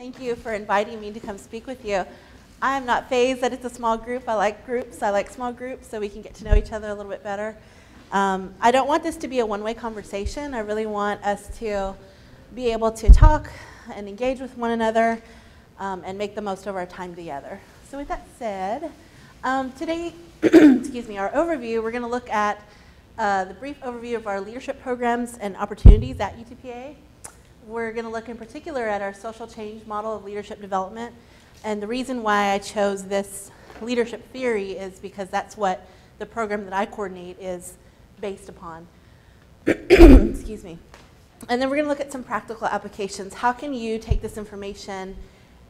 Thank you for inviting me to come speak with you. I am not fazed that it's a small group. I like groups. I like small groups so we can get to know each other a little bit better. I don't want this to be a one-way conversation. I really want us to be able to talk and engage with one another and make the most of our time together. So with that said, today, excuse me, our overview, we're going to look at the brief overview of our leadership programs and opportunities at UTPA. We're going to look in particular at our social change model of leadership development. And the reason why I chose this leadership theory is because that's what the program that I coordinate is based upon. Excuse me. And then we're going to look at some practical applications. How can you take this information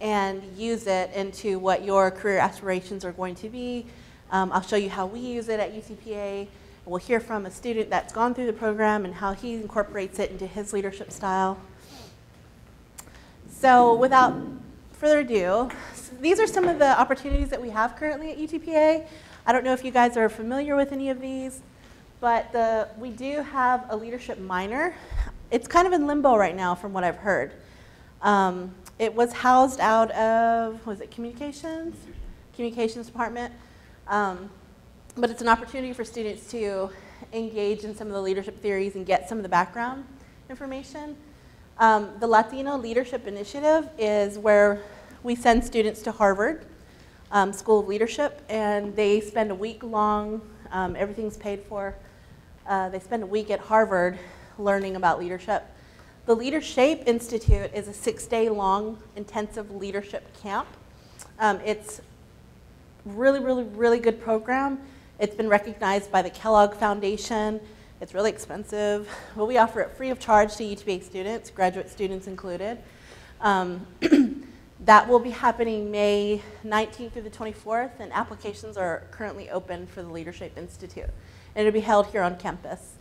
and use it into what your career aspirations are going to be? I'll show you how we use it at UTPA. We'll hear from a student that's gone through the program and how he incorporates it into his leadership style. So without further ado, these are some of the opportunities that we have currently at UTPA. I don't know if you guys are familiar with any of these, but we do have a leadership minor. It's kind of in limbo right now from what I've heard. It was housed out of, was it communications? Communications department. But it's an opportunity for students to engage in some of the leadership theories and get some of the background information. The Latino Leadership Initiative is where we send students to Harvard School of Leadership, and they spend a week long, everything's paid for. They spend a week at Harvard learning about leadership. The Leadership Institute is a 6-day long intensive leadership camp. It's really good program. It's been recognized by the Kellogg Foundation. It's really expensive, but we offer it free of charge to UTPA students, graduate students included. That will be happening May 19th through the 24th, and applications are currently open for the Leadership Institute. And it'll be held here on campus.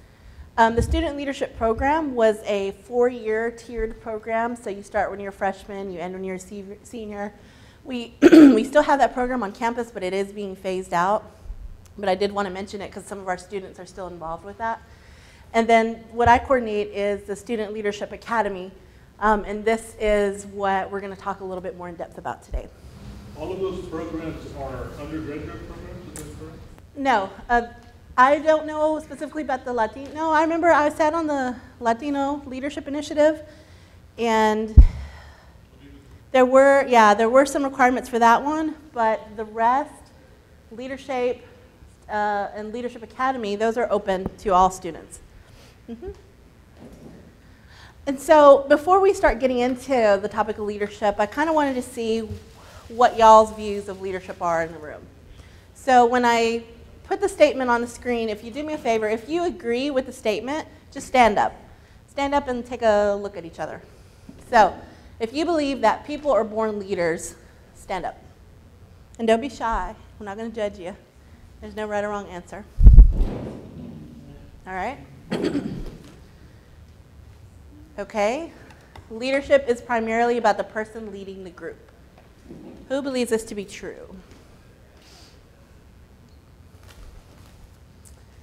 The Student Leadership Program was a 4-year tiered program, so you start when you're a freshman, you end when you're a senior. We still have that program on campus, but it is being phased out. But I did want to mention it because some of our students are still involved with that. And then what I coordinate is the Student Leadership Academy. And this is what we're going to talk a little bit more in depth about today. All of those programs are undergraduate programs, is that correct? No. I don't know specifically about the Latino. No, I remember I sat on the Latino Leadership Initiative, and there were some requirements for that one, but the rest, Leadership and Leadership Academy, those are open to all students. And so before we start getting into the topic of leadership, I kind of wanted to see what y'all's views of leadership are in the room. So when I put the statement on the screen, if you do me a favor, if you agree with the statement, just stand up. Stand up and take a look at each other. So if you believe that people are born leaders, stand up. And don't be shy. We're not going to judge you. There's no right or wrong answer. All right? Okay. Leadership is primarily about the person leading the group. Who believes this to be true?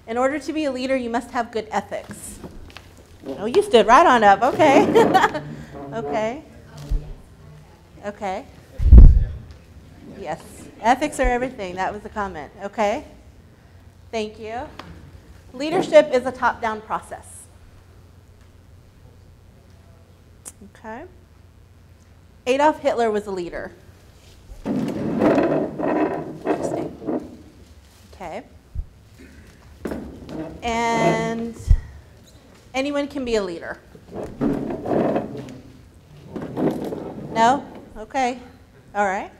In order to be a leader, you must have good ethics. Oh, you stood right on up. Okay. Okay. Okay. Yes. Ethics are everything. That was the comment. Okay. Thank you. Leadership is a top-down process. Okay. Adolf Hitler was a leader. Interesting. Okay. And anyone can be a leader. No? Okay. All right.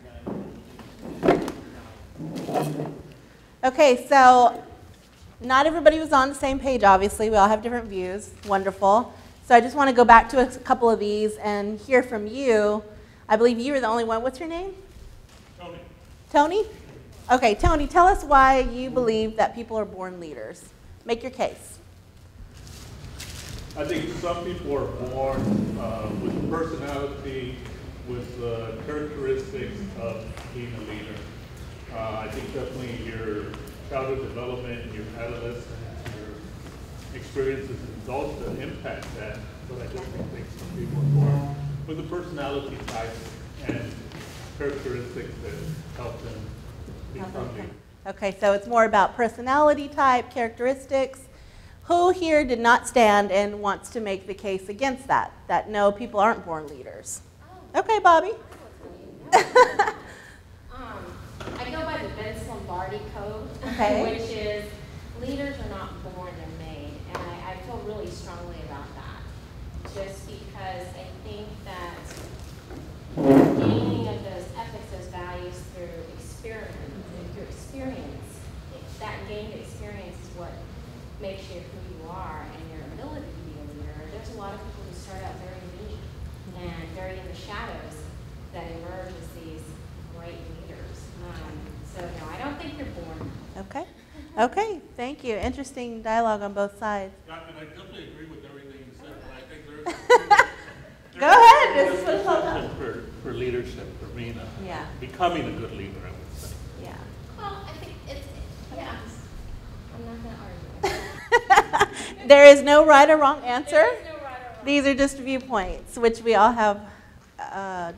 Okay, so not everybody was on the same page, obviously. We all have different views. Wonderful. So I just want to go back to a couple of these and hear from you. I believe you were the only one. What's your name? Tony. Tony? Okay, Tony, tell us why you believe that people are born leaders. Make your case. I think some people are born with personality, with characteristics of being a leader. I think definitely your childhood development, your adolescence, your experiences and adulthood impact that. But I definitely think some people are born with a personality type and characteristics that help them become leaders. Okay, so it's more about personality type, characteristics. Who here did not stand and wants to make the case against that? That no, people aren't born leaders. Okay, Bobby. I go by the Vince Lombardi code, Okay. which is leaders are not born, they're made. And I feel really strongly about that. Just because I think that gaining of those ethics, those values through experience, that gained experience is what makes you who you are and your ability to be a leader. There's a lot of people who start out very weak and very in the shadows that emerge as these great leaders. So no, I don't think you're born. Okay. Okay, thank you. Interesting dialogue on both sides. Yeah, and I definitely agree with everything you said, but I think there's Go ahead. This is what it's all about. position for leadership, for being Yeah. becoming a good leader, I would say. Yeah. Well, I think yeah. I'm not going to argue. There is no right or wrong answer. There is no right or wrong. These are just viewpoints, which we all have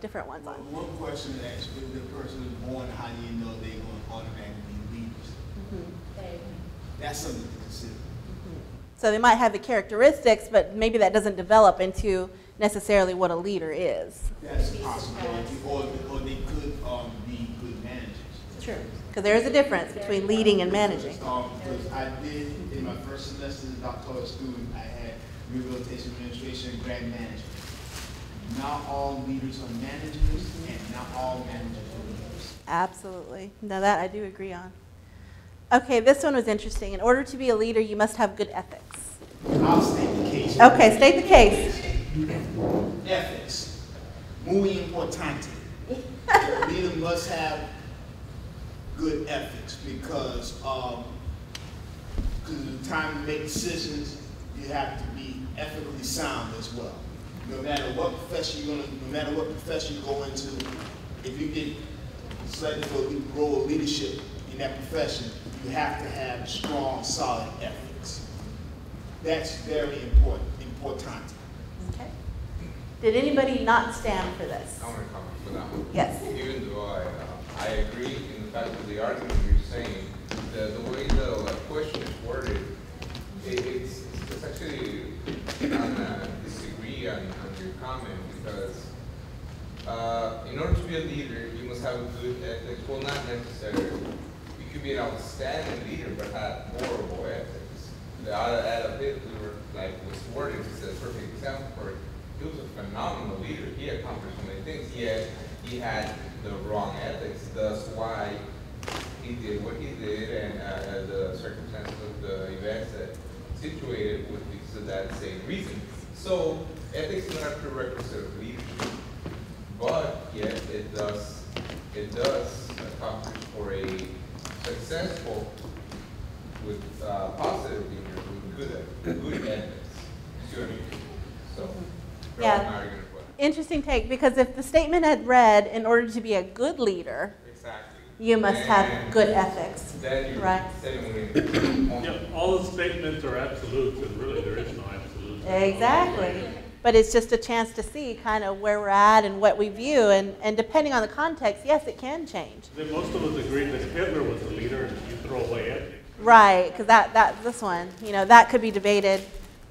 different ones on. One question is actually, if the person is born, how do you know they're going to automatically be leaders? That's something to consider. So they might have the characteristics, but maybe that doesn't develop into necessarily what a leader is. That's a possibility, or they could be good managers. True. Because there is a difference between leading and managing. Because I did, in my first semester as a doctoral student, I had rehabilitation administration and grant management. Not all leaders are managers, and not all managers are leaders. Absolutely. Now that I do agree on. Okay, this one was interesting. In order to be a leader, you must have good ethics. I'll state the case. Okay, state the case. Ethics. Muy importante. The leader must have good ethics because the time to make decisions, you have to be ethically sound as well. No matter what profession no matter what profession you go into, if you get selected for a role of leadership in that profession, you have to have strong, solid ethics. That's very important. Okay. Did anybody not stand for this? I want to comment for that one. Yes. Even though I agree in the fact that the argument you're saying, the way the question is worded, it's actually disagree on your comment because in order to be a leader, you must have a good ethics. Well, not necessarily. You could be an outstanding leader but have horrible ethics. Out of it, we were like was worded as a perfect example for it. He was a phenomenal leader. He accomplished so many things, yet he had the wrong ethics. That's why he did what he did, and the circumstances of the events that situated with because of that same reason. So ethics is not a prerequisite of leadership, but yet it does accomplish for a successful with positive leaders with good ethics. See what I mean? So. Yeah. Interesting take, because if the statement had read, in order to be a good leader, exactly, you must have good ethics. Then right? Yeah, all the statements are absolutes, and really there is no absolute. Exactly. But it's just a chance to see kind of where we're at and what we view, and depending on the context, yes, it can change. Then most of us agree that Hitler was the leader, and you throw away ethics. Right, because this one, that could be debated.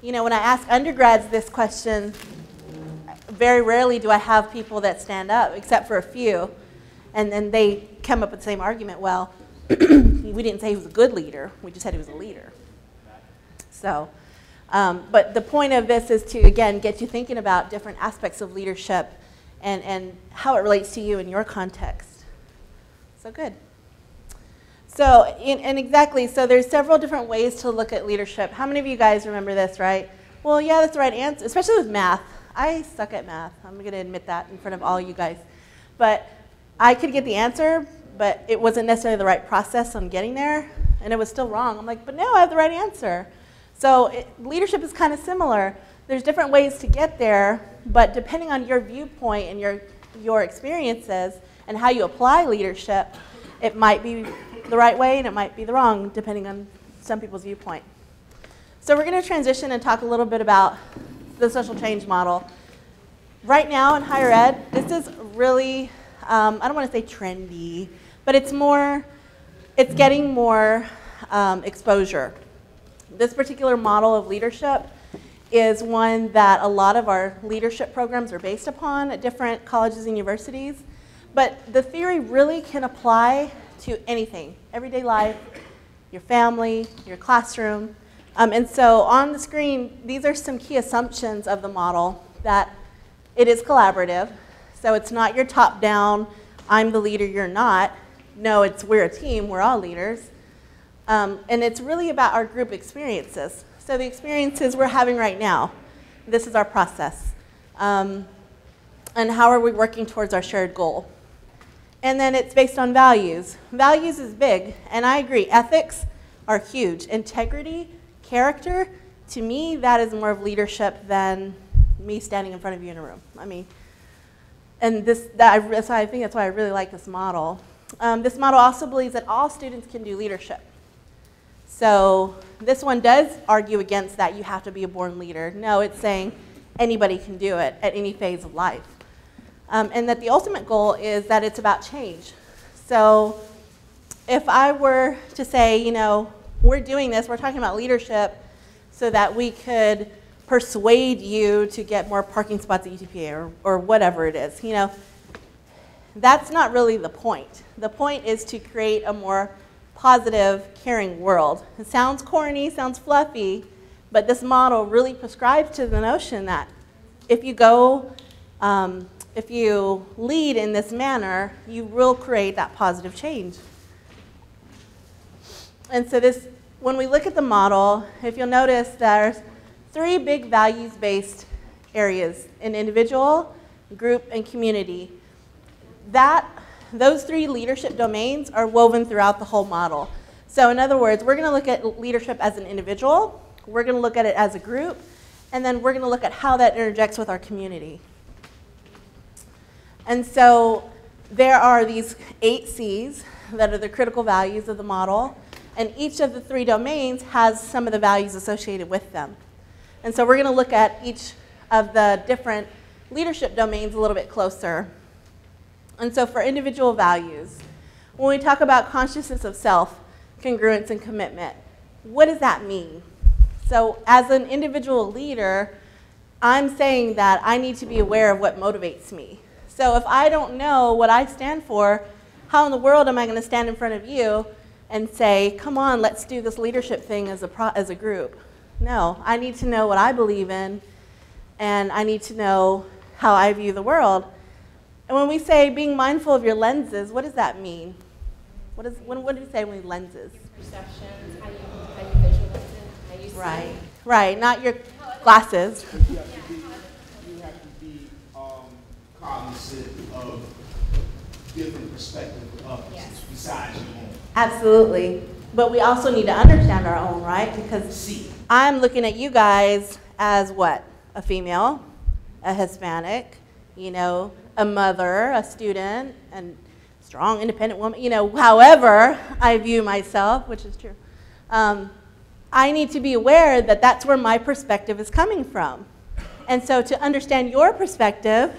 When I ask undergrads this question, very rarely do I have people that stand up, except for a few, and then they come up with the same argument. Well, we didn't say he was a good leader, we just said he was a leader. So, but the point of this is to, again, get you thinking about different aspects of leadership and how it relates to you in your context. So good. So, and exactly, so there's several different ways to look at leadership. How many of you guys remember this, right? Well, yeah, that's the right answer, especially with math. I suck at math. I'm going to admit that in front of all you guys. But I could get the answer, but it wasn't necessarily the right process on getting there, and it was still wrong. I'm like, but no, I have the right answer. So leadership is kind of similar. There's different ways to get there, but depending on your viewpoint and your experiences and how you apply leadership, it might be the right way and it might be the wrong, depending on some people's viewpoint. So we're going to transition and talk a little bit about the social change model. right now in higher ed, this is really, I don't want to say trendy, but it's getting more exposure. This particular model of leadership is one that a lot of our leadership programs are based upon at different colleges and universities. But the theory really can apply to anything, everyday life, your family, your classroom. And so on the screen, these are some key assumptions of the model: that it is collaborative. So it's not your top-down, I'm the leader, you're not. No, we're a team, we're all leaders. And it's really about our group experiences. So the experiences we're having right now, this is our process. And how are we working towards our shared goal? And then it's based on values. Values is big, and I agree. Ethics are huge. Integrity, character, to me, that is more of leadership than me standing in front of you in a room. I mean, and so I think that's why I really like this model. This model also believes that all students can do leadership. So this one does argue against that you have to be a born leader. No, it's saying anybody can do it at any phase of life. And that the ultimate goal is that it's about change. So if I were to say, you know, we're doing this, we're talking about leadership so that we could persuade you to get more parking spots at UTPA or whatever it is, you know, that's not really the point. The point is to create a more positive, caring world. It sounds corny, sounds fluffy, but this model really prescribes to the notion that if you lead in this manner, you will create that positive change. And so when we look at the model, if you'll notice, there's 3 big values-based areas: in individual, group, and community. Those 3 leadership domains are woven throughout the whole model. So in other words, we're going to look at leadership as an individual, we're going to look at it as a group, and then we're going to look at how that interjects with our community. And so there are these 8 C's that are the critical values of the model, and each of the 3 domains has some of the values associated with them. And so we're going to look at each of the different leadership domains a little bit closer. And so for individual values, when we talk about consciousness of self, congruence, and commitment, what does that mean? So as an individual leader, I'm saying that I need to be aware of what motivates me. So if I don't know what I stand for, how in the world am I going to stand in front of you and say, come on, let's do this leadership thing as a group? No, I need to know what I believe in, and I need to know how I view the world. And when we say being mindful of your lenses, what does that mean? What do we say when we lenses? Perceptions, how you visualize it, how you see it. Right, not your glasses. You have to be cognizant of different perspectives of others besides your own. Absolutely. But we also need to understand our own, right? Because I'm looking at you guys as what? A female, a Hispanic, you know, a mother, a student, and strong, independent woman, you know, however I view myself, which is true. I need to be aware that that's where my perspective is coming from. And so to understand your perspective,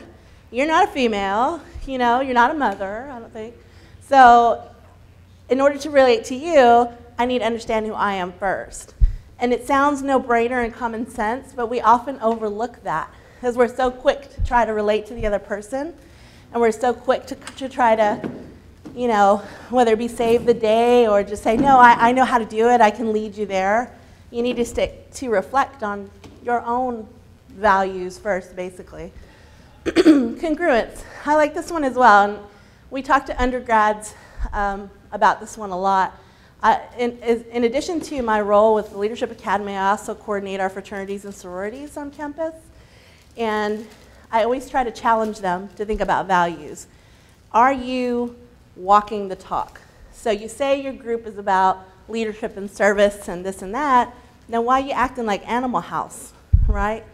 you're not a female, you know, you're not a mother, I don't think. So in order to relate to you, I need to understand who I am first. And it sounds no-brainer and common sense, but we often overlook that because we're so quick to try to relate to the other person, and we're so quick to try to, you know, whether it be save the day or just say, no, I know how to do it, I can lead you there. You need to reflect on your own values first, basically. Congruence. I like this one as well. And we talked to undergrads about this one a lot. In addition to my role with the Leadership Academy, I also coordinate our fraternities and sororities on campus. And I always try to challenge them to think about values. Are you walking the talk? So you say your group is about leadership and service and this and that, then why are you acting like Animal House, right?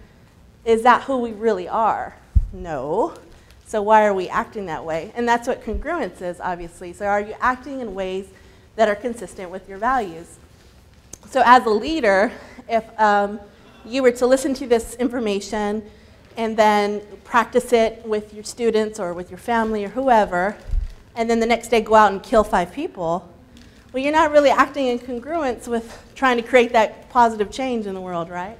Is that who we really are? No. So why are we acting that way? And that's what congruence is, obviously. So are you acting in ways that are consistent with your values? So as a leader, if you were to listen to this information and then practice it with your students or with your family or whoever, and then the next day go out and kill 5 people, well, you're not really acting in congruence with trying to create that positive change in the world, right?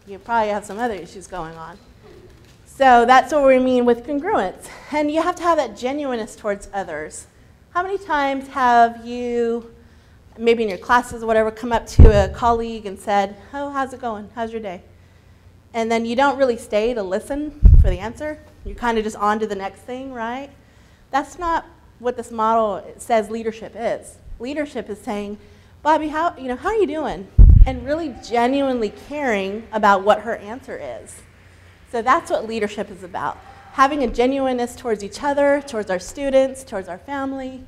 You probably have some other issues going on. So that's what we mean with congruence. And you have to have that genuineness towards others. How many times have you, maybe in your classes or whatever, come up to a colleague and said, oh, how's it going? How's your day? And then you don't really stay to listen for the answer. You're kind of just on to the next thing, right? That's not what this model says leadership is. Leadership is saying, Bobby, how are you doing? And really genuinely caring about what her answer is. So that's what leadership is about. Having a genuineness towards each other, towards our students, towards our family.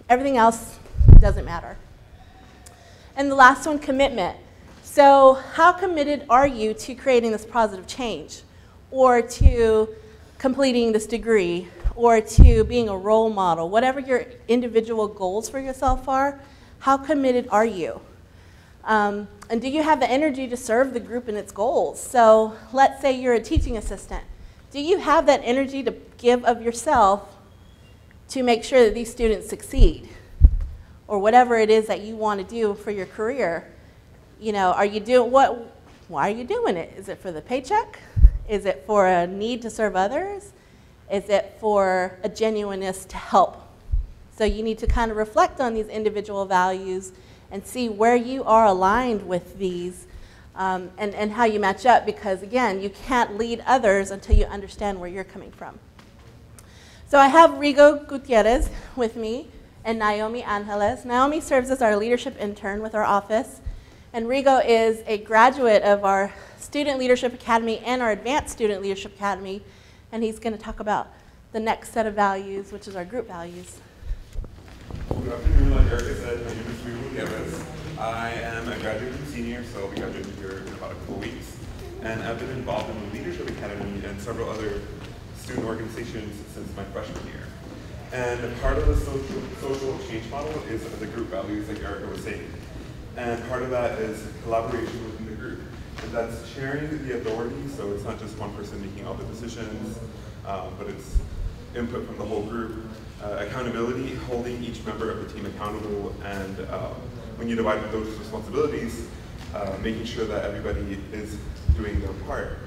Everything else doesn't matter. And the last one, commitment. So how committed are you to creating this positive change, or to completing this degree, or to being a role model? Whatever your individual goals for yourself are, how committed are you? And do you have the energy to serve the group and its goals? So let's say you're a teaching assistant. Do you have that energy to give of yourself to make sure that these students succeed? Or whatever it is that you want to do for your career. Are you doing why are you doing it? Is it for the paycheck? Is it for a need to serve others? Is it for a genuineness to help? So you need to kind of reflect on these individual values and see where you are aligned with these and how you match up, because again, you can't lead others until you understand where you're coming from. So I have Rigo Gutierrez with me and Naomi Angeles. Naomi serves as our leadership intern with our office, and Rigo is a graduate of our Student Leadership Academy and our Advanced Student Leadership Academy, and he's going to talk about the next set of values, which is our group values. Good afternoon. Like Erica said, my name is Rigo Gutierrez. I am a graduating senior, so I'll be graduating here in about a couple weeks. And I've been involved in the Leadership Academy and several other student organizations since my freshman year. And part of the social change model is the group values, like Erica was saying. And part of that is collaboration within the group. And that's sharing the authority, so it's not just one person making all the decisions, but it's input from the whole group. Accountability, holding each member of the team accountable, and when you divide those responsibilities, making sure that everybody is doing their part.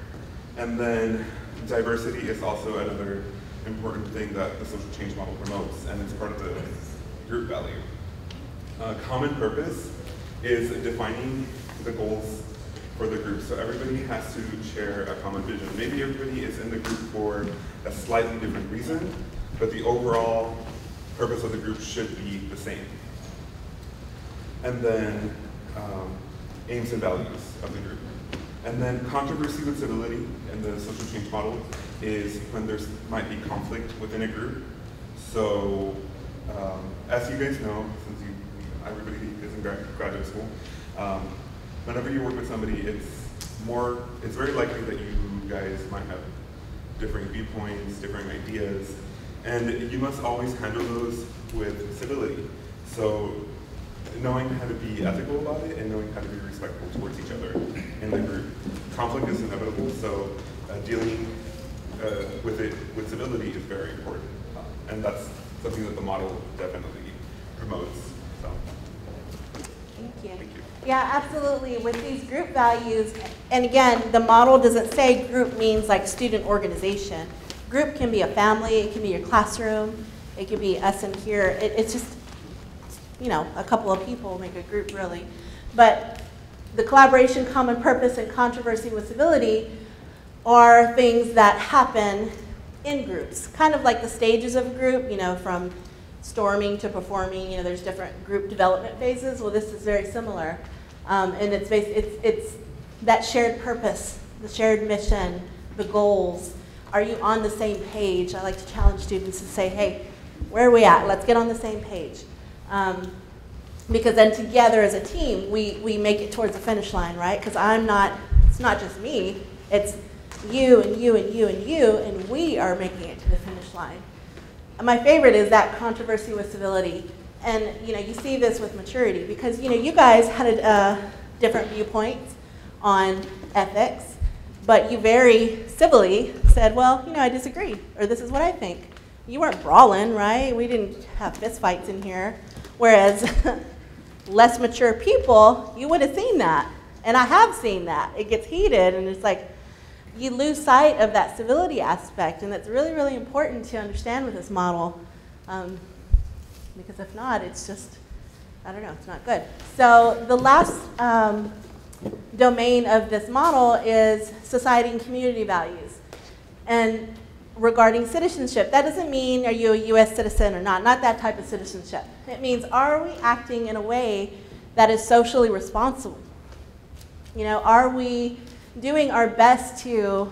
And then diversity is also another important thing that the social change model promotes, and it's part of the group value. Common purpose is defining the goals for the group. So everybody has to share a common vision. Maybe everybody is in the group for a slightly different reason, but the overall purpose of the group should be the same. And then aims and values of the group. And then controversy with civility in the social change model is when there might be conflict within a group. So as you guys know, since everybody is in graduate school, whenever you work with somebody, it's very likely that you guys might have differing viewpoints, different ideas, and you must always handle those with civility. So knowing how to be ethical about it and knowing how to be respectful towards each other in the group. Conflict is inevitable, so dealing with it with civility is very important. And that's something that the model definitely promotes. So. Thank you. Thank you. Yeah, absolutely. With these group values, and again, the model doesn't say group means like student organization. Group can be a family, it can be your classroom, it could be us in here. It's just, a couple of people make a group really. But the collaboration, common purpose, and controversy with civility are things that happen in groups. Kind of like the stages of a group, from storming to performing, there's different group development phases. Well, this is very similar. And it's that shared purpose, the shared mission, the goals. Are you on the same page? I like to challenge students to say, hey, where are we at? Let's get on the same page. Because then together as a team, we make it towards the finish line, right? Because it's not just me, it's you and you and you and you, and we are making it to the finish line. And my favorite is that controversy with civility. And you see this with maturity, because you guys had different viewpoints on ethics, but you very civilly said, well, you know, I disagree, or this is what I think. You weren't brawling, right? We didn't have fist fights in here. Whereas less mature people, you would have seen that. And I have seen that. It gets heated, and it's like you lose sight of that civility aspect, and that's really, really important to understand with this model. Because if not, it's just, I don't know, it's not good. So the last domain of this model is society and community values. And regarding citizenship, that doesn't mean are you a US citizen or not that type of citizenship. It means are we acting in a way that is socially responsible? You know, are we doing our best to,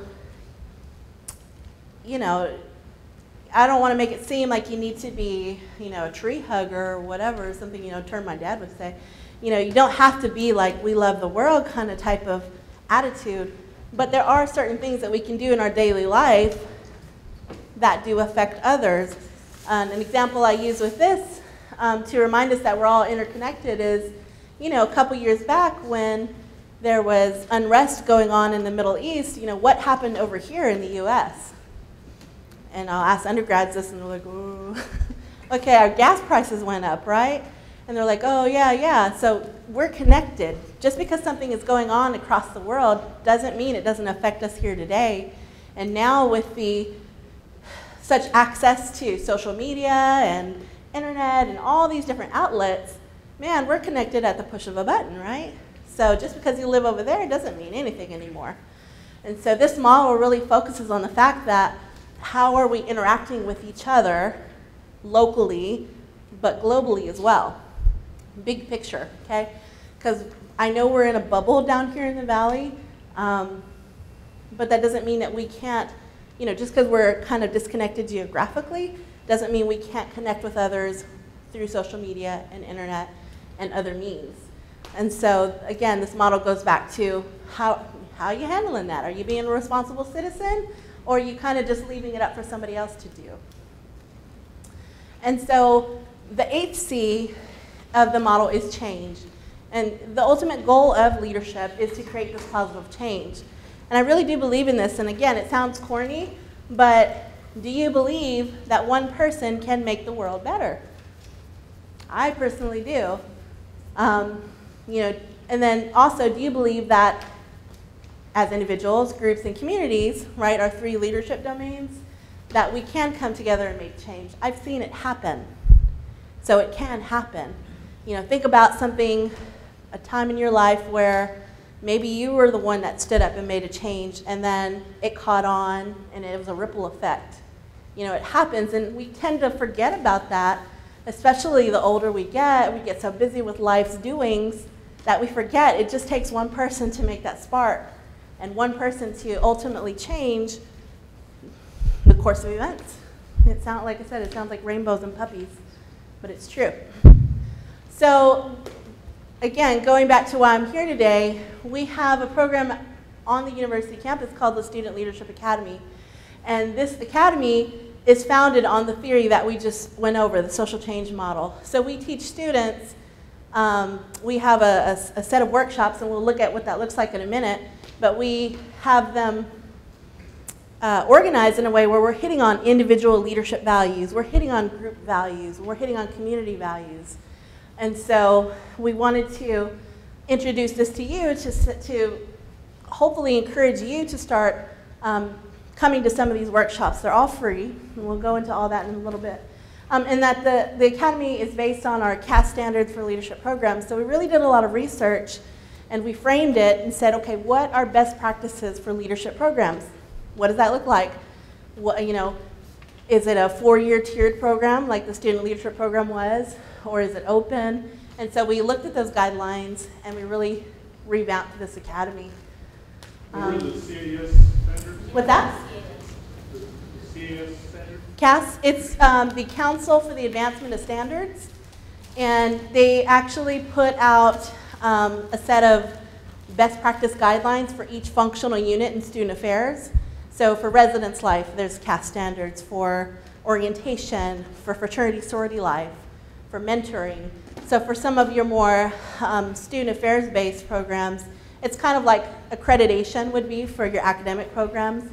you know, I don't want to make it seem like you need to be, you know, a tree hugger or whatever, something, you know, term my dad would say. You know, you don't have to be like we love the world kind of type of attitude, but there are certain things that we can do in our daily life that do affect others. An example I use with this to remind us that we're all interconnected is, you know, a couple years back when there was unrest going on in the Middle East, you know, what happened over here in the US? And I'll ask undergrads this, and they're like, ooh. Okay, our gas prices went up, right? And they're like, oh, yeah. So we're connected. Just because something is going on across the world doesn't mean it doesn't affect us here today. And now with such access to social media and internet and all these different outlets, man, we're connected at the push of a button, right? So just because you live over there doesn't mean anything anymore. And so this model really focuses on the fact that how are we interacting with each other locally, but globally as well. Big picture, okay? Because I know we're in a bubble down here in the valley, but that doesn't mean that we can't, you know, just because we're kind of disconnected geographically, doesn't mean we can't connect with others through social media and internet and other means. And so, again, this model goes back to how are you handling that? Are you being a responsible citizen, or are you kind of just leaving it up for somebody else to do? And so the 8th C of the model is change. And the ultimate goal of leadership is to create this positive change. And I really do believe in this. And again, it sounds corny, but do you believe that one person can make the world better? I personally do. You know, and then also, do you believe that as individuals, groups, and communities, right, our 3 leadership domains, that we can come together and make change? I've seen it happen. So it can happen. You know, think about something, a time in your life where maybe you were the one that stood up and made a change, and then it caught on, and it was a ripple effect. You know, it happens, and we tend to forget about that, especially the older we get so busy with life's doings that we forget it just takes one person to make that spark, and one person to ultimately change the course of events. It sounds, like I said, it sounds like rainbows and puppies, but it's true. So again, going back to why I'm here today, we have a program on the university campus called the Student Leadership Academy. And this academy is founded on the theory that we just went over, the social change model. So we teach students, we have a set of workshops, and we'll look at what that looks like in a minute, but we have them organized in a way where we're hitting on individual leadership values, we're hitting on group values, we're hitting on community values. And so we wanted to introduce this to you to hopefully encourage you to start coming to some of these workshops. They're all free, and we'll go into all that in a little bit. And that the Academy is based on our CAS standards for leadership programs. So we really did a lot of research, and we framed it and said, okay, what are best practices for leadership programs? What does that look like? What, you know, is it a 4-year tiered program like the Student Leadership Program was, or is it open? And so we looked at those guidelines, and we really revamped this academy. What are the CAS standards? What's that? The CAS standards? CAS, it's the Council for the Advancement of Standards, and they actually put out a set of best practice guidelines for each functional unit in student affairs. So for residence life, there's CAS standards. For orientation, for fraternity sorority life, for mentoring. So for some of your more student affairs-based programs, It's kind of like accreditation would be for your academic programs,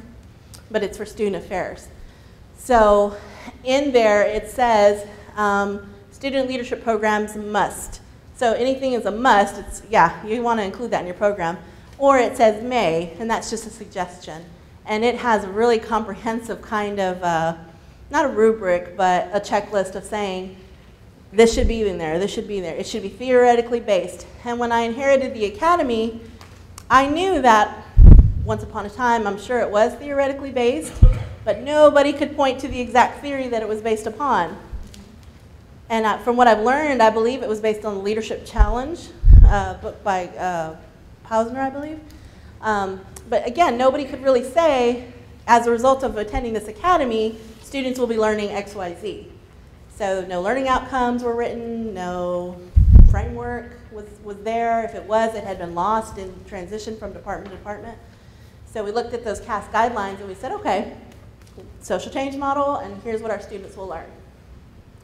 but it's for student affairs. So in there it says student leadership programs must. So anything is a must, it's, yeah, you want to include that in your program. Or it says may, and that's just a suggestion. And it has a really comprehensive kind of, not a rubric, but a checklist of saying, this should be in there, this should be there. It should be theoretically based. And when I inherited the academy, I knew that once upon a time, I'm sure it was theoretically based, but nobody could point to the exact theory that it was based upon. And from what I've learned, I believe it was based on the Leadership Challenge, book by Pausner, I believe. But again, nobody could really say, as a result of attending this academy, students will be learning X, Y, Z. So no learning outcomes were written, no framework was there. If it was, it had been lost in transition from department to department. So we looked at those CAS guidelines and we said, okay, social change model, and here's what our students will learn.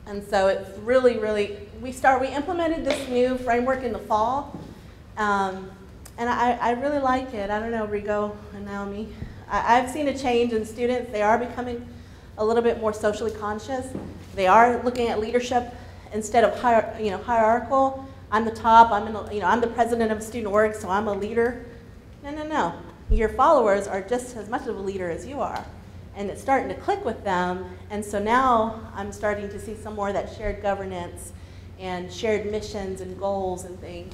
And so it's really, really, we implemented this new framework in the fall, and I really like it. I don't know, Rigo and Naomi. I've seen a change in students. They are becoming a little bit more socially conscious. They are looking at leadership instead of hierarchical. I'm the top. I'm the president of a student org, so I'm a leader. No. Your followers are just as much of a leader as you are, and it's starting to click with them. And so now I'm starting to see some more of that shared governance and shared missions and goals and things.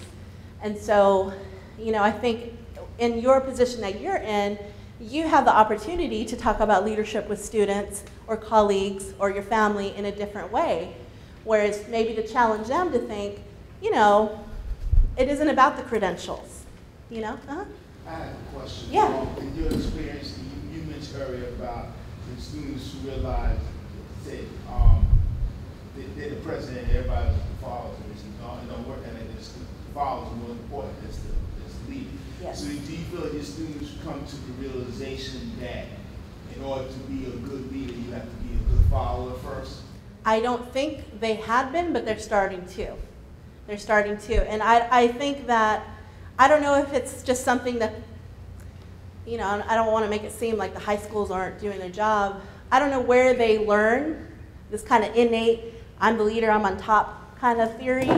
And so, I think in your position that you're in, you have the opportunity to talk about leadership with students or colleagues or your family in a different way. Whereas maybe to challenge them to think, it isn't about the credentials, I have a question. Yeah. In your experience, you mentioned earlier about the students who realize that they're the president and everybody follows and working at this follows more important as the leader. Yes. So do you feel like your students come to the realization that in order to be a good leader, you have to be a good follower first? I don't think they had been, but they're starting to. They're starting to. And I think that, I don't know if it's just something that, I don't want to make it seem like the high schools aren't doing their job. I don't know where they learn this kind of innate, I'm the leader, I'm on top kind of theory.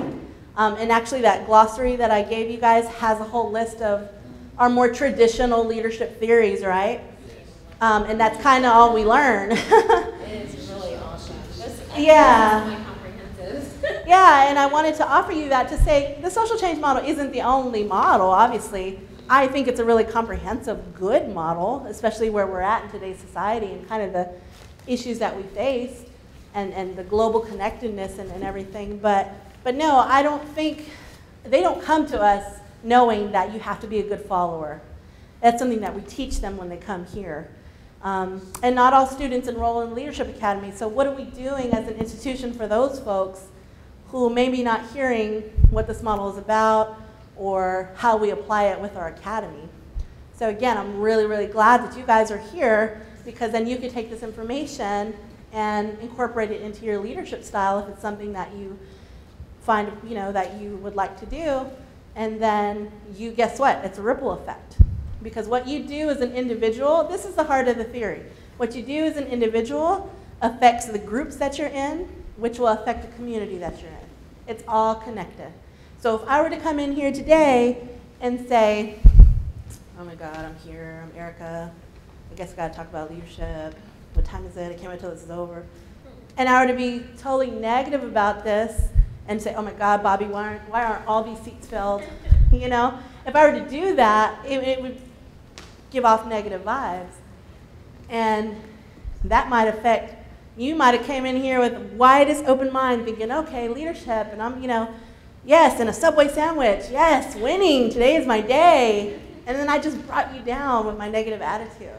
And actually that glossary that I gave you guys has a whole list of our more traditional leadership theories, right? And that's kind of all we learn. It is really awesome. Yeah. Comprehensive. Yeah, and I wanted to offer you that to say the social change model isn't the only model, obviously. I think it's a really comprehensive, good model, especially where we're at in today's society and kind of the issues that we face and the global connectedness and everything. But no, I don't think, they don't come to us knowing that you have to be a good follower. That's something that we teach them when they come here. And not all students enroll in the Leadership Academy. So what are we doing as an institution for those folks who may be not hearing what this model is about or how we apply it with our academy? So again, I'm really, really glad that you guys are here, because then you can take this information and incorporate it into your leadership style if it's something that you find, that you would like to do. And then you, guess what? It's a ripple effect. Because what you do as an individual, this is the heart of the theory. What you do as an individual affects the groups that you're in, which will affect the community that you're in. It's all connected. So if I were to come in here today and say, oh my God, I'm here, I'm Erica, I guess I gotta talk about leadership. What time is it? I can't wait till this is over. And I were to be totally negative about this and say, oh my God, Bobby, why aren't all these seats filled? If I were to do that, it would give off negative vibes. And that might affect, you might have came in here with the widest open mind thinking, okay, leadership, and I'm, yes, and a Subway sandwich, yes, winning, today is my day. And then I just brought you down with my negative attitude.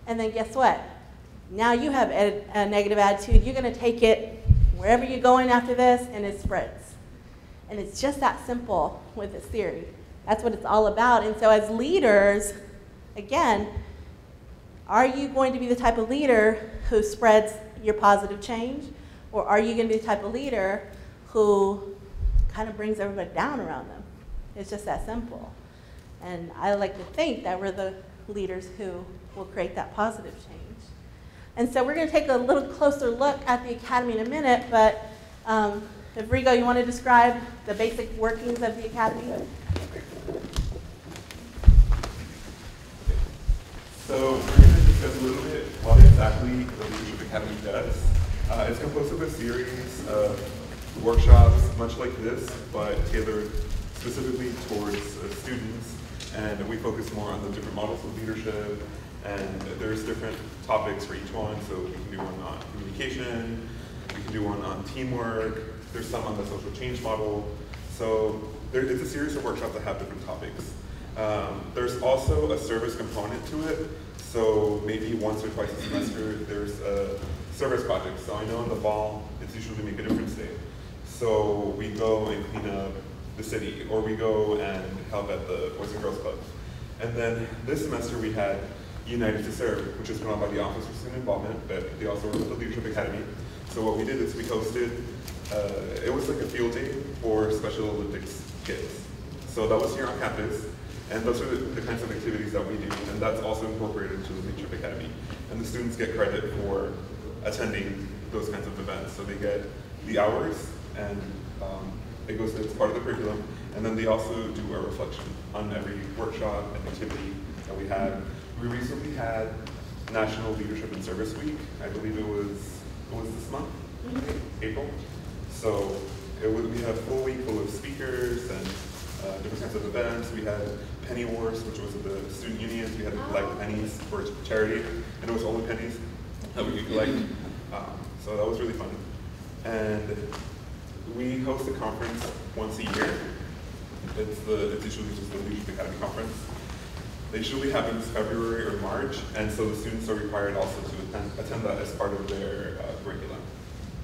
And then guess what? Now you have a negative attitude. You're going to take it wherever you're going after this, and it spreads. And it's just that simple with this theory. That's what it's all about. And so as leaders, again, are you going to be the type of leader who spreads your positive change? Or are you going to be the type of leader who kind of brings everybody down around them? It's just that simple. And I like to think that we're the leaders who will create that positive change. And so we're going to take a little closer look at the Academy in a minute, but if Rigo, you want to describe the basic workings of the Academy? So we're going to discuss a little bit what exactly the Leadership Academy does. It's composed of a series of workshops, much like this, but tailored specifically towards students. And we focus more on the different models of leadership, and there's different topics for each one. So we can do one on communication, we can do one on teamwork, there's some on the social change model. So it's a series of workshops that have different topics. There's also a service component to it. So maybe once or twice a semester, there's a service project. So I know in the fall, it's usually Make a Difference Day. So we go and clean up the city, or we go and help at the Boys and Girls Club. And then this semester we had United to Serve, which is put on by the Office for Student Involvement, but they also work with the Leadership Academy. So what we did is we hosted, it was like a field day for Special Olympics kids. So that was here on campus, and those are the kinds of activities that we do, and that's also incorporated into the Leadership Academy. And the students get credit for attending those kinds of events. So they get the hours, and it's part of the curriculum, and then they also do a reflection on every workshop and activity that we had. We recently had National Leadership and Service Week. I believe it was this month, April. So we had a full week full of speakers and different kinds of events. We had penny wars, which was the student unions. We had to collect pennies for charity, and it was only pennies that we could collect. So that was really fun. And we host a conference once a year. It's usually just the Leadership Academy conference. It usually happens February or March, and so the students are required also to attend that as part of their curriculum.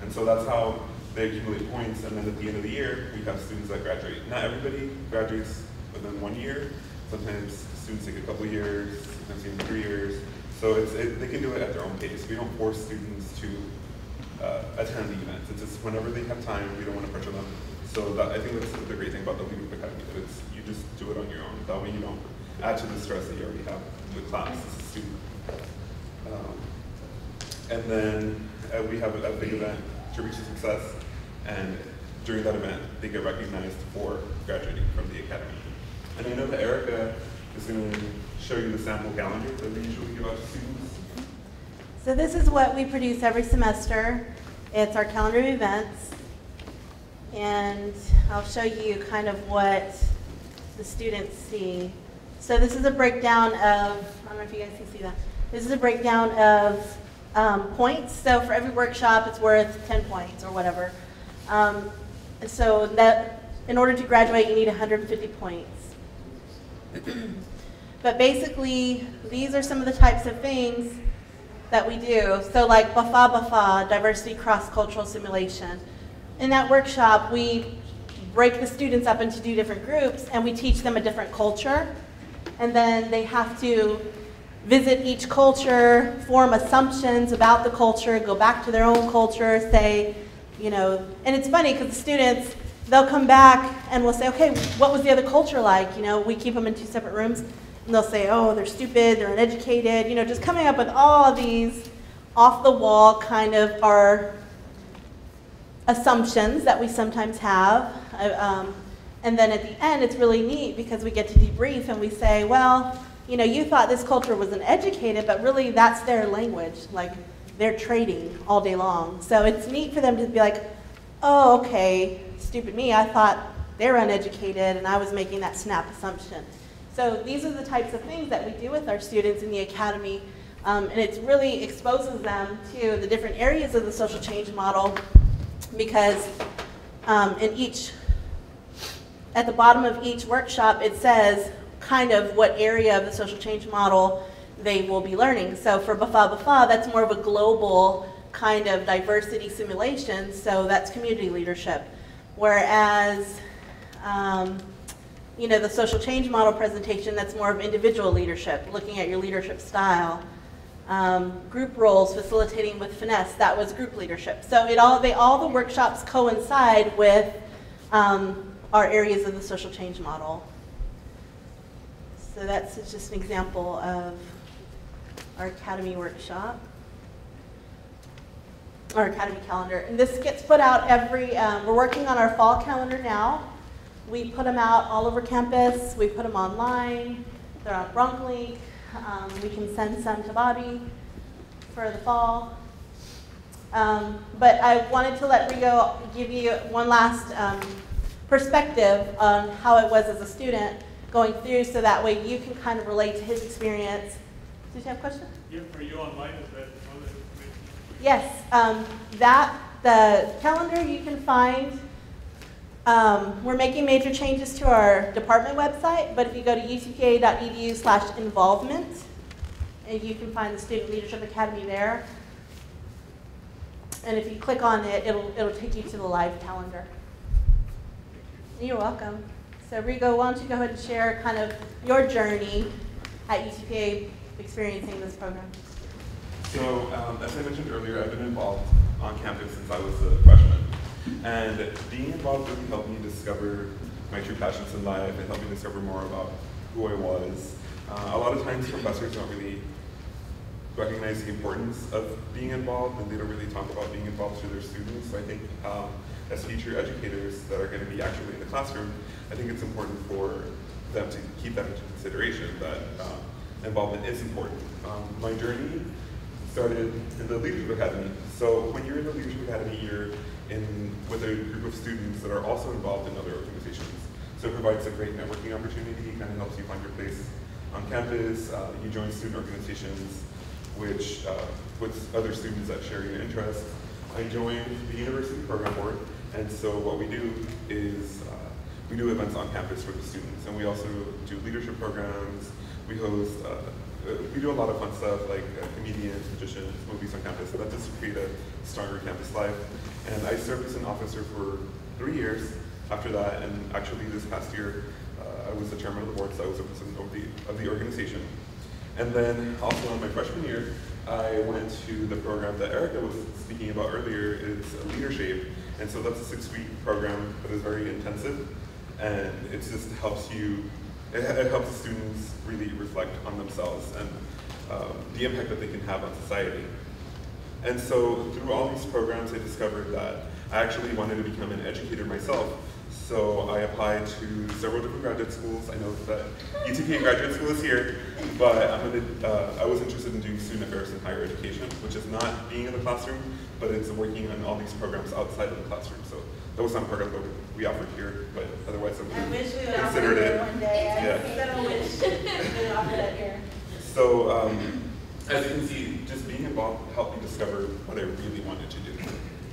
And so that's how they accumulate points, and then at the end of the year, we have students that graduate. Not everybody graduates within 1 year. Sometimes students take a couple years, sometimes even 3 years. So they can do it at their own pace. We don't force students to attend the events. It's just whenever they have time, we don't want to pressure them. So I think that's the great thing about the Leadership Academy, that you just do it on your own. That way you don't add to the stress that you already have with class as a student. And then we have a big event, Tribute to Success, and during that event, they get recognized for graduating from the Academy. And I know that Erica is going to show you the sample calendar that we usually give out to students. So this is what we produce every semester. It's our calendar of events. And I'll show you kind of what the students see. So this is a breakdown of, I don't know if you guys can see that. This is a breakdown of points. So for every workshop, it's worth 10 points or whatever. So that in order to graduate, you need 150 points. But basically, these are some of the types of things that we do. So like BAFA, diversity cross-cultural simulation. In that workshop, we break the students up into 2 different groups, and we teach them a different culture. And then they have to visit each culture, form assumptions about the culture, go back to their own culture, say, and it's funny because the students, they'll come back and we'll say, okay, what was the other culture like? We keep them in 2 separate rooms, and they'll say, oh, they're stupid, they're uneducated, just coming up with all of these off-the-wall kind of our assumptions that we sometimes have. And then at the end, it's really neat because we get to debrief and we say, well, you thought this culture was uneducated, but really that's their language. Like, they're trading all day long. So it's neat for them to be like, oh, okay, stupid me. I thought they were uneducated and I was making that snap assumption. So these are the types of things that we do with our students in the Academy. And it really exposes them to the different areas of the social change model, because at the bottom of each workshop, it says kind of what area of the social change model they will be learning. So for BAFA, that's more of a global kind of diversity simulation, so that's community leadership. Whereas, the social change model presentation, that's more of individual leadership, looking at your leadership style. Group roles, facilitating with finesse, that was group leadership. So all the workshops coincide with our areas of the social change model. So that's just an example of our Academy workshop, our Academy calendar. And this gets put out every, we're working on our fall calendar now. We put them out all over campus. We put them online. They're on BronkLink. We can send some to Bobby for the fall. But I wanted to let Rigo give you one last perspective on how it was as a student going through, so that way you can kind of relate to his experience. Did you have a question? Yeah, are you online? Is that all that information? Yes, the calendar you can find. We're making major changes to our department website, but if you go to utpa.edu/involvement, and you can find the Student Leadership Academy there. And if you click on it, it'll take you to the live calendar. You're welcome. So Rigo, why don't you go ahead and share kind of your journey at UTPA experiencing this program? So, as I mentioned earlier, I've been involved on campus since I was a freshman. And being involved really helped me discover my true passions in life and helped me discover more about who I was. A lot of times professors don't really recognize the importance of being involved, and they don't really talk about being involved to their students. So I think as future educators that are going to be actually in the classroom, I think it's important for them to keep that into consideration, that involvement is important. My journey started in the Leadership Academy. So when you're in the Leadership Academy, you're with a group of students that are also involved in other organizations. So it provides a great networking opportunity. It kind of helps you find your place on campus. You join student organizations which with other students that share your interests. I joined the University Program Board, and so what we do is we do events on campus for the students, and we also do leadership programs. We host, we do a lot of fun stuff like comedians, magicians, movies on campus, so that just to create a stronger campus life. And I served as an officer for 3 years after that, and actually this past year, I was the chairman of the board, so I was the president of the organization. And then also in my freshman year, I went to the program that Erica was speaking about earlier. It's Leadership, and so that's a 6-week program that is very intensive, and it just helps you, it helps the students really reflect on themselves and the impact that they can have on society. And so through all these programs, I discovered that I actually wanted to become an educator myself. So I applied to several different graduate schools. I know that UTPA Graduate School is here, but I was interested in doing student affairs in higher education, which is not being in the classroom, but it's working on all these programs outside of the classroom. So that was some program that we offered here, but otherwise I wish we would considered offer it. One day. Yeah. I wish we would offer that here. So as you can see, just being involved helped me discover what I really wanted to do.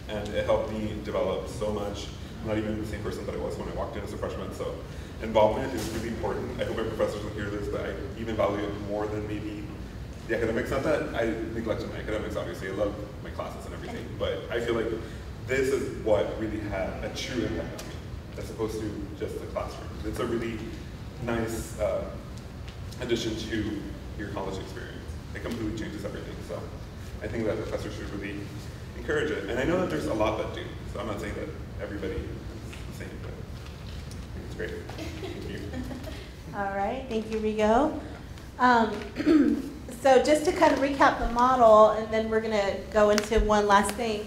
And it helped me develop so much. I'm not even the same person that I was when I walked in as a freshman. So involvement is really important. I hope my professors will hear this, but I even value it more than maybe the academics. Not that I neglected my academics, obviously. I love my classes and everything. But I feel like this is what really had a true impact on me, as opposed to just the classroom. It's a really nice addition to your college experience. It completely changes everything. So I think that professors should really encourage it. And I know that there's a lot that do, so I'm not saying that everybody is the same, but I think it's great. Thank you. All right, thank you, Rigo. So just to kind of recap the model, and then we're going to go into one last thing.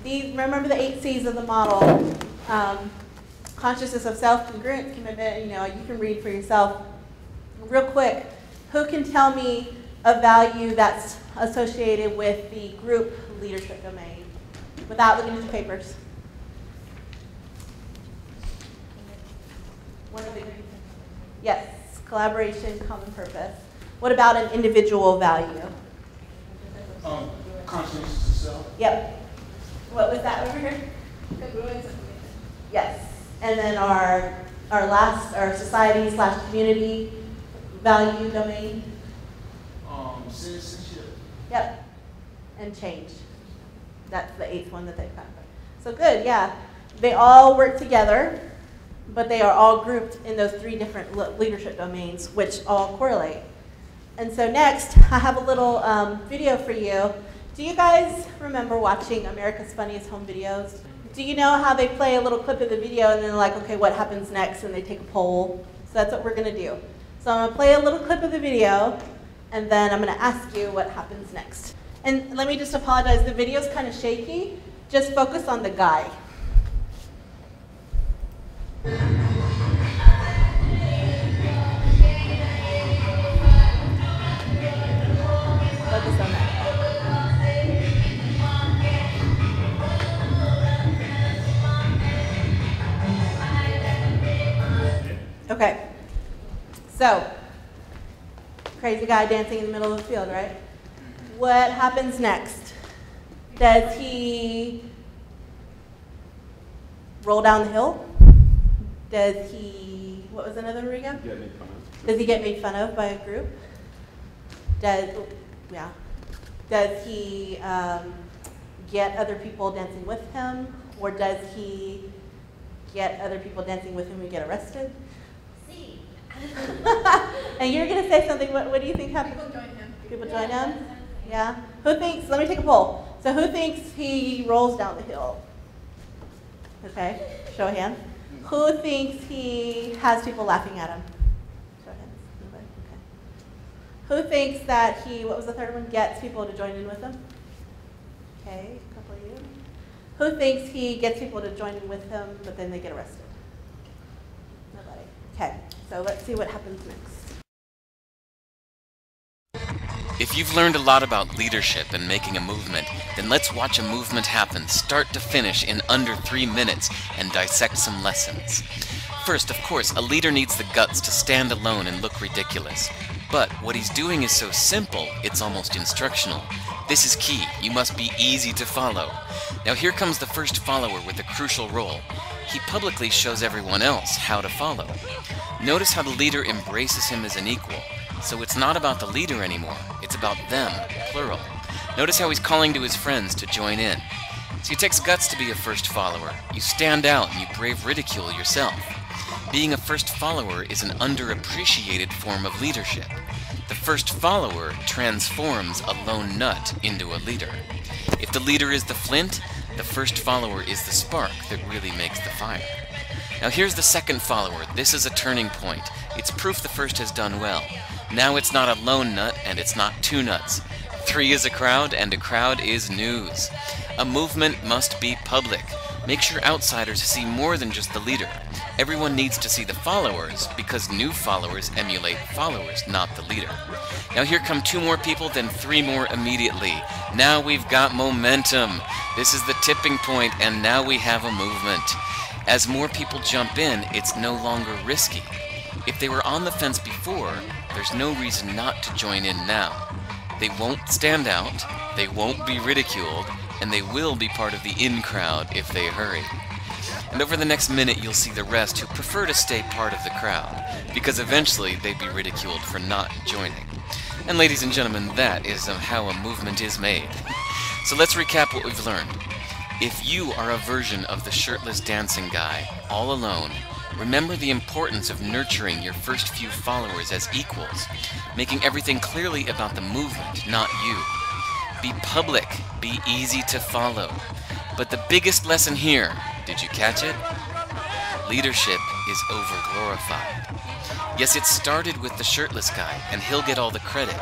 Remember the 8 C's of the model. Consciousness of self, congruent, commitment, you can read for yourself. Real quick, who can tell me a value that's associated with the group leadership domain without looking at your papers? One of the, yes, collaboration, common purpose. What about an individual value? Consciousness of self. Yep. What was that over here? Yes. And then our society/community value domain. Citizenship. Yep. And change. That's the 8th one that they found. So good, yeah. They all work together, but they are all grouped in those 3 different leadership domains, which all correlate. And so next, I have a little video for you. Do you guys remember watching America's Funniest Home Videos? Do you know how they play a little clip of the video and then like, okay, what happens next? And they take a poll. So that's what we're going to do. So So I'm going to play a little clip of the video, and then I'm going to ask you what happens next. And let me just apologize, the video's kind of shaky. Just focus on the guy. Focus on that. Okay, so crazy guy dancing in the middle of the field, right? What happens next? Does he roll down the hill? Does he, what was another one again? Get made fun of. Does he get made fun of by a group? Does he get other people dancing with him? Or does he get other people dancing with him and get arrested? See. And you're going to say something, what do you think happens? People join him. People join him? Yeah? Who thinks, let me take a poll. So who thinks he rolls down the hill? Okay, show of hands. Who thinks he has people laughing at him? Show of hands. Nobody? Okay. Who thinks that he, what was the third one, gets people to join in with him? Okay, a couple of you. Who thinks he gets people to join in with him, but then they get arrested? Nobody. Okay, so let's see what happens next. If you've learned a lot about leadership and making a movement, then let's watch a movement happen start to finish in under 3 minutes and dissect some lessons. First, of course, a leader needs the guts to stand alone and look ridiculous. But what he's doing is so simple, it's almost instructional. This is key. You must be easy to follow. Now here comes the first follower with a crucial role. He publicly shows everyone else how to follow. Notice how the leader embraces him as an equal. So it's not about the leader anymore, it's about them, plural. Notice how he's calling to his friends to join in. See, it takes guts to be a first follower. You stand out and you brave ridicule yourself. Being a first follower is an underappreciated form of leadership. The first follower transforms a lone nut into a leader. If the leader is the flint, the first follower is the spark that really makes the fire. Now here's the second follower. This is a turning point. It's proof the first has done well. Now it's not a lone nut, and it's not two nuts. 3 is a crowd, and a crowd is news. A movement must be public. Make sure outsiders see more than just the leader. Everyone needs to see the followers, because new followers emulate followers, not the leader. Now here come 2 more people, then 3 more immediately. Now we've got momentum. This is the tipping point, and now we have a movement. As more people jump in, it's no longer risky. If they were on the fence before, there's no reason not to join in now. They won't stand out, they won't be ridiculed, and they will be part of the in crowd if they hurry. And over the next minute you'll see the rest who prefer to stay part of the crowd, because eventually they'd be ridiculed for not joining. And ladies and gentlemen, that is how a movement is made. So let's recap what we've learned. If you are a version of the shirtless dancing guy, all alone, remember the importance of nurturing your first few followers as equals, making everything clearly about the movement, not you. Be public, be easy to follow. But the biggest lesson here, did you catch it? Leadership is overglorified. Yes, it started with the shirtless guy, and he'll get all the credit,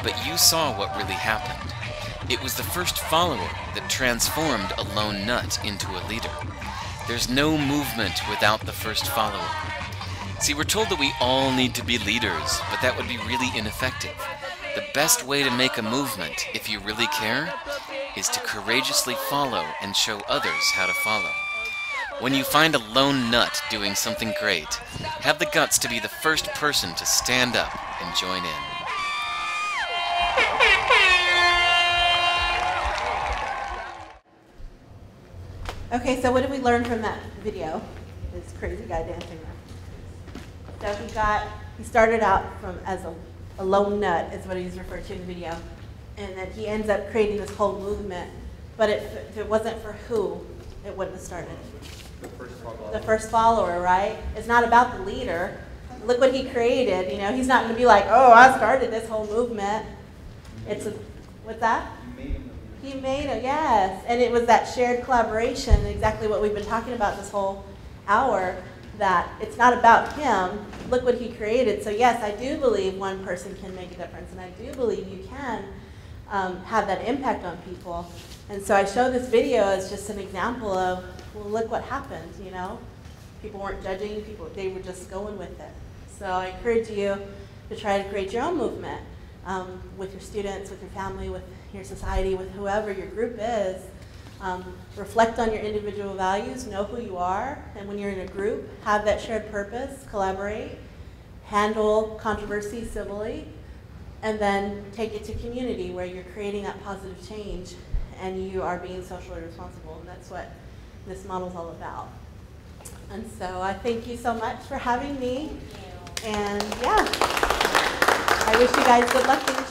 but you saw what really happened. It was the first follower that transformed a lone nut into a leader. There's no movement without the first follower. See, we're told that we all need to be leaders, but that would be really ineffective. The best way to make a movement, if you really care, is to courageously follow and show others how to follow. When you find a lone nut doing something great, have the guts to be the first person to stand up and join in. Okay, so what did we learn from that video? This crazy guy dancing there. So he started out as a lone nut, is what he's referred to in the video, and then he ends up creating this whole movement. But if it wasn't for who, it wouldn't have started. The first follower, right? It's not about the leader. Look what he created. You know, he's not going to be like, oh, I started this whole movement. What's that? He made it, yes. And it was that shared collaboration, exactly what we've been talking about this whole hour, that it's not about him. Look what he created. So yes, I do believe one person can make a difference, and I do believe you can have that impact on people. And so I show this video as just an example of, well, look what happened, you know? People weren't judging, they were just going with it. So I encourage you to try to create your own movement with your students, with your family, with your society, with whoever your group is. Reflect on your individual values, know who you are, and when you're in a group, have that shared purpose, collaborate, handle controversy civilly, and then take it to community where you're creating that positive change and you are being socially responsible. And that's what this model is all about. And so I thank you so much for having me. And yeah, I wish you guys good luck.